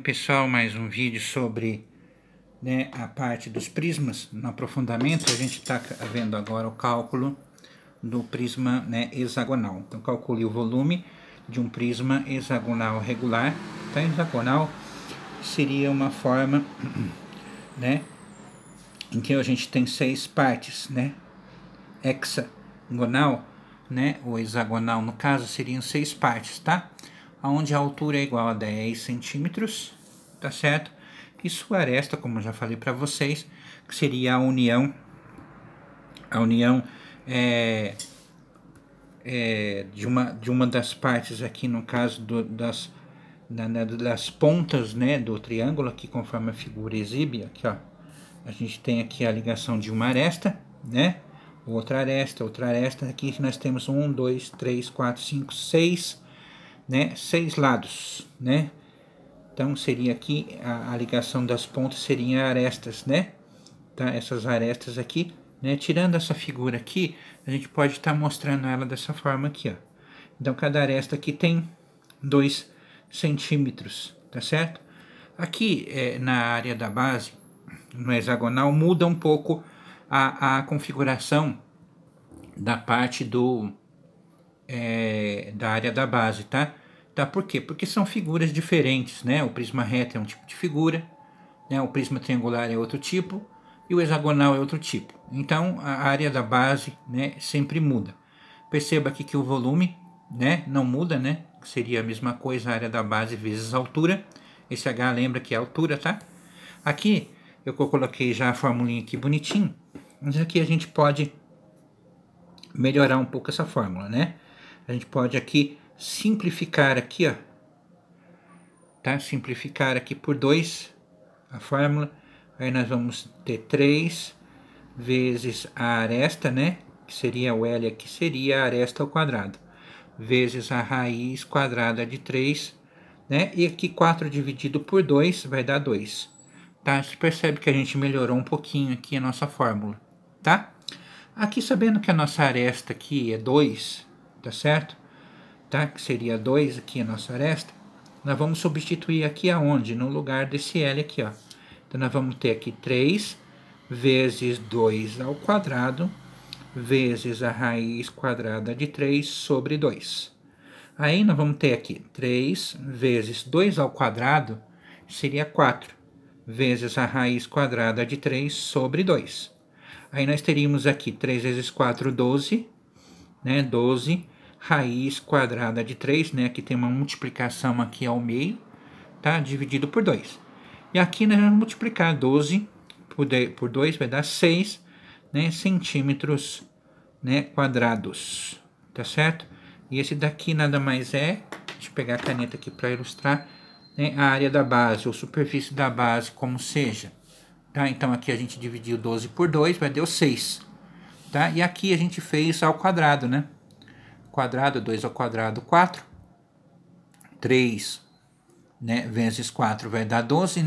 Pessoal, mais um vídeo sobre a parte dos prismas no aprofundamento. A gente está vendo agora o cálculo do prisma hexagonal. Então, calcule o volume de um prisma hexagonal regular. Então, hexagonal seria uma forma em que a gente tem 6 partes, hexagonal, o hexagonal no caso seriam 6 partes, tá? Onde a altura é igual a 10 centímetros, tá certo? E sua aresta, como eu já falei para vocês, que seria a união de uma das partes aqui, no caso das pontas, do triângulo, aqui conforme a figura exibe, aqui ó, a gente tem aqui a ligação de uma aresta, outra aresta, aqui nós temos 1, 2, 3, 4, 5, 6, 6 lados, Então seria aqui a ligação das pontas seriam arestas, Tá? Essas arestas aqui, Tirando essa figura aqui, a gente pode estar mostrando ela dessa forma aqui, ó. Então cada aresta aqui tem 2 centímetros, tá certo? Aqui na área da base, no hexagonal, muda um pouco a configuração da parte da área da base, tá? Por quê? Porque são figuras diferentes, O prisma reto é um tipo de figura, o prisma triangular é outro tipo, e o hexagonal é outro tipo. Então, a área da base, sempre muda. Perceba aqui que o volume, não muda, Que seria a mesma coisa, a área da base vezes a altura. Esse H lembra que é a altura, tá? Aqui, eu coloquei já a formulinha aqui bonitinho, mas aqui a gente pode melhorar um pouco essa fórmula, A gente pode aqui simplificar aqui, ó, tá? Simplificar aqui por 2 a fórmula. Aí nós vamos ter 3 vezes a aresta, Que seria o L aqui, seria a aresta ao quadrado, vezes a raiz quadrada de 3, E aqui 4 dividido por 2 vai dar 2, tá? Você percebe que a gente melhorou um pouquinho aqui a nossa fórmula, tá? Aqui, sabendo que a nossa aresta aqui é 2, tá certo? Tá? Que seria 2 aqui a nossa aresta, nós vamos substituir aqui aonde? No lugar desse L aqui, ó. Então, nós vamos ter aqui 3 vezes 2 ao quadrado, vezes a raiz quadrada de 3 sobre 2. Aí, nós vamos ter aqui 3 vezes 2 ao quadrado, seria 4, vezes a raiz quadrada de 3 sobre 2. Aí, nós teríamos aqui 3 vezes 4, 12, 12, raiz quadrada de 3, Aqui tem uma multiplicação aqui ao meio, tá? Dividido por 2. E aqui nós vamos multiplicar 12 por 2, vai dar 6, centímetros, quadrados, tá certo? E esse daqui nada mais é, deixa eu pegar a caneta aqui para ilustrar, a área da base, ou superfície da base, como seja, tá? Então aqui a gente dividiu 12 por 2, vai dar 6, tá? E aqui a gente fez ao quadrado, Quadrado, 2 ao quadrado, 4, 3, vezes 4 vai dar 12,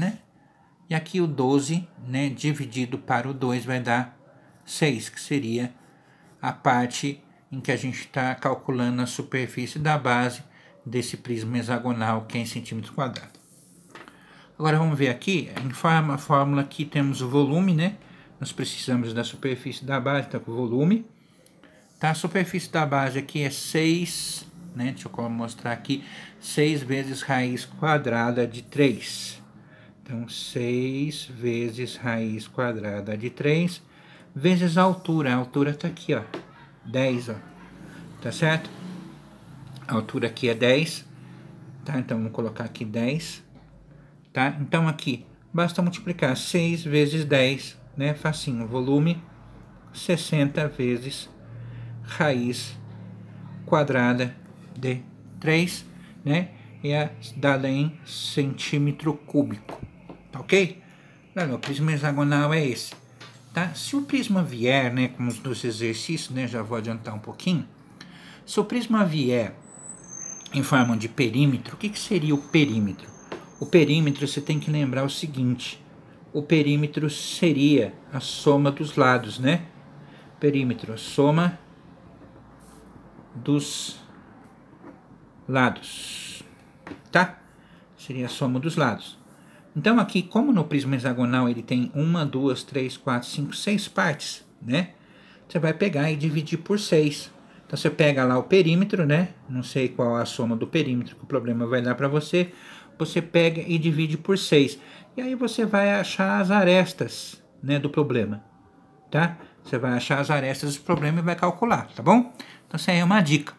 E aqui o 12, dividido para o 2 vai dar 6, que seria a parte em que a gente está calculando a superfície da base desse prisma hexagonal, que é em centímetros quadrados. Agora vamos ver aqui, em fórmula aqui temos o volume, Nós precisamos da superfície da base, então com o volume. Tá? A superfície da base aqui é 6, Deixa eu mostrar aqui, 6 vezes raiz quadrada de 3. Então, 6 vezes raiz quadrada de 3, vezes a altura está aqui, ó, 10, ó, tá certo? A altura aqui é 10, tá? Então, vamos colocar aqui 10, tá? Então, aqui, basta multiplicar 6 vezes 10, facinho, volume, 60 vezes raiz quadrada de 3, E é dada em centímetro cúbico, tá ok? Olha, o prisma hexagonal é esse, tá? Se o prisma vier, como nos exercícios, já vou adiantar um pouquinho. Se o prisma vier em forma de perímetro, o que seria o perímetro? O perímetro, você tem que lembrar o seguinte, o perímetro seria a soma dos lados, Perímetro, a soma dos lados, tá? seria a soma dos lados. Então aqui, como no prisma hexagonal ele tem 1, 2, 3, 4, 5, 6 partes, né? Você vai pegar e dividir por 6. Então você pega lá o perímetro, né? Não sei qual a soma do perímetro que o problema vai dar para você. Você pega e divide por 6. E aí você vai achar as arestas, né, do problema, tá? Você vai achar as arestas do problema e vai calcular, tá bom? Então essa aí é uma dica,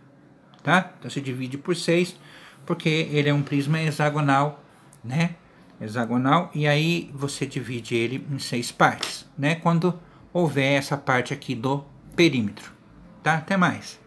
tá? Então você divide por 6, porque ele é um prisma hexagonal, né? Hexagonal, e aí você divide ele em 6 partes, né? Quando houver essa parte aqui do perímetro, tá? Até mais.